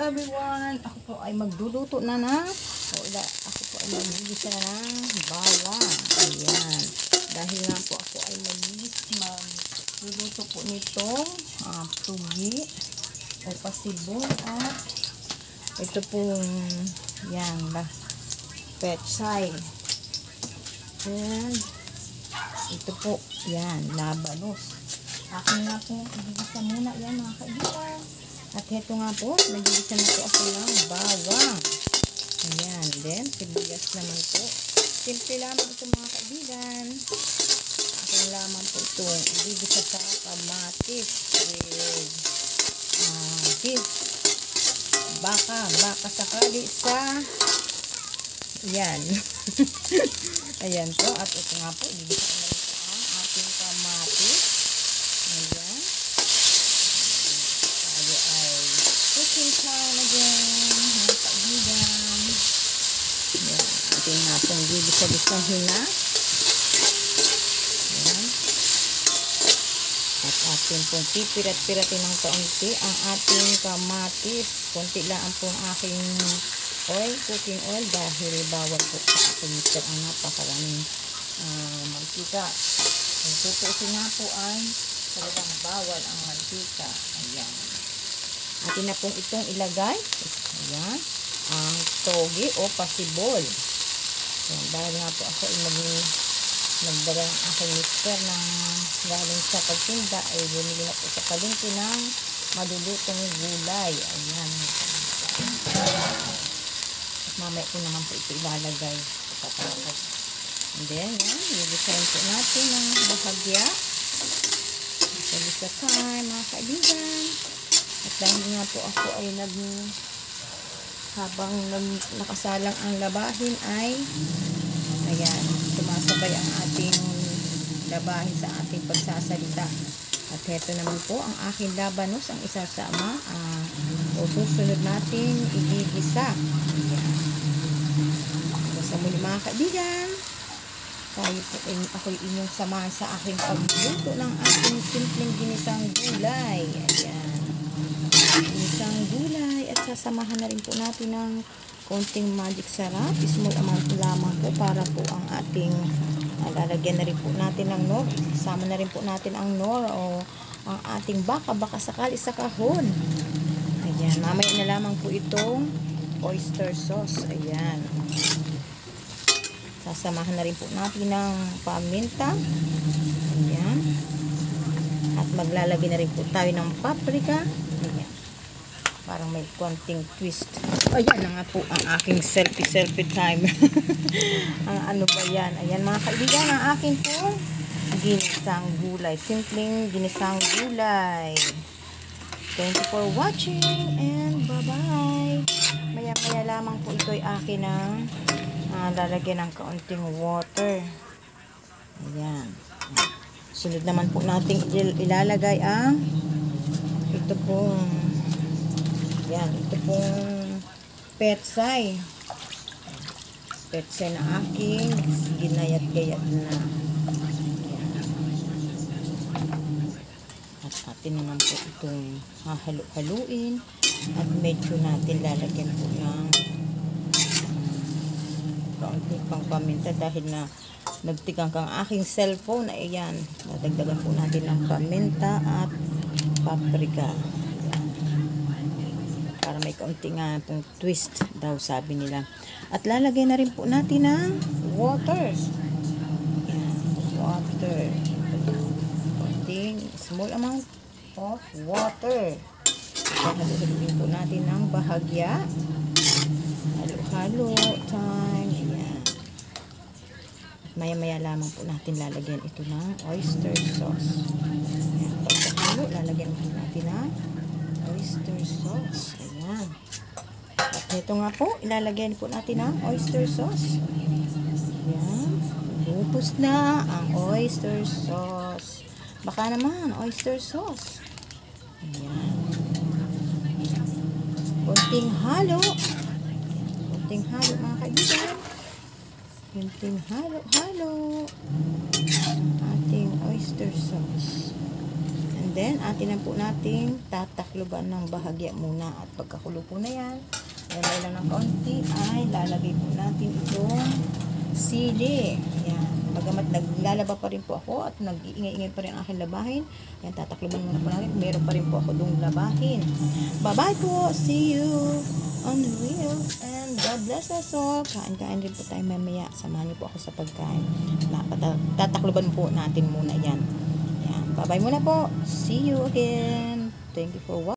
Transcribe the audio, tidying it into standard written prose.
everyone! Ako po ay magluluto na ako po ay magluluto na ng bawang. Ayan. Dahil nga po ako ay magluluto po nitong tugi o pasibol at ito pong yan pechay. And ito po yan, labanos. Akin nga po, igigisa muna yan mga kaibigan. At heto nga po, nagigisa na po ako ng bawang. Ayan, then sibuyas naman po. Simple lamang ito mga kaibigan. Akin lamang po ito, igigisa sa kamatis with beef. Baka sakali sa yan. Ayan po, at ito nga po, igigisa na rin po ang ating kamatis. Ayan. Tayo ay cooking time again, mga kaibigan. Ayan. Ating nga pong gigisa-gisahin na. Ayan. At ating pong pipirat-piratin ng kaunti ang ating kamatis. Kunti lang ang pong aking oil, cooking oil, dahil bawal po sa aking mister ang napakaraming mantika. Ang tutusin nga po ay talagang bawal ang mantika. Ayan. Atin na pong itong ilagay. Ayan. Ang togi o pasibol. Ayan. Dahil nga po ako ay nagdala ng aking mister ng galing sa pagtinda ay bumili na po sa palengke ng malulutong gulay. Ayan. At mamaya po naman po ito ilalagay sa tapos. And then, yan. Gigisahin po natin ng bahagya. Sa time, mga kaibigan. At dahil nga po ako ay habang nakasalang ang labahin ay ayan, sumasabay ang ating labahin sa ating pagsasalita. At heto naman po ang aking labanos ang isasama o susunod natin igigisa. Ayan. Sa muli mga kaibigan, ako'y inyong samahan sa aking pagluto ng aking simpleng ginisang gulay. Ayan. Ginisang gulay. At sasamahan na rin po natin ng konting magic sarap. Small amount lamang po para po ang ating lalagyan na rin po natin ng nor. Sama na rin po natin ang nor o ang ating baka sakali sa kahon. Ayan. Mamaya na lamang po itong oyster sauce. Ayan. Sasamahan na rin po natin ng paminta. Ayan. At maglalagay na rin po tayo ng paprika. Ayan. Parang may konting twist. Ayan na nga po ang aking selfie time. Ano ba yan? Ayan mga kaibigan, ang aking po ginisang gulay. Simpleng ginisang gulay. Thank you for watching and bye-bye. Maya-maya lamang po ito ay akin ng lalagyan ng kaunting water. Ayan. Sunod naman po natin ilalagay ang ito pong pechay na aking ginayat-gayat na. At atin naman po itong hahalu-haluin at medyo natin lalagyan po ng kaunti pang paminta dahil na nagtigang kang aking cellphone. Ayan, nadagdagan po natin ng paminta at paprika. Ayan. Para may kaunti nga pong twist daw sabi nila. At lalagay na rin po natin ng water. Ayan, water. Kaunting small amount of water. Haluin po natin ng bahagya. Halo-halo time. Ayan. Maya-maya lamang po natin lalagyan ito ng oyster sauce. Ayan. Pagkahalo, lalagyan po natin ng oyster sauce. Ayan. At ito nga po, ilalagyan po natin ng oyster sauce. Ayan. Ubus na ang oyster sauce. Baka naman, oyster sauce. Ayan. Kunting halo. Kunting halo mga kaibigan. Kunting halo ang ating oyster sauce. And Then, atin na po natin tatakluban ng bahagya muna. At pagkakulo po na yan, lalagay lang ng kaunti, ay lalagay po natin itong sili. Ayan. Bagamat naglalaba pa rin po ako at nag-iingay-ingay pa rin ang aking labahin. Ayan, tatakluban muna po natin. Meron pa rin po ako dong labahin. Bye-bye po. See you on the wheels. And God bless us all. Kain-kain rin po tayo mamaya. Samahan niyo po ako sa pagkain. Tatakluban po natin muna yan. Ayan. Bye-bye muna po. See you again. Thank you for watching.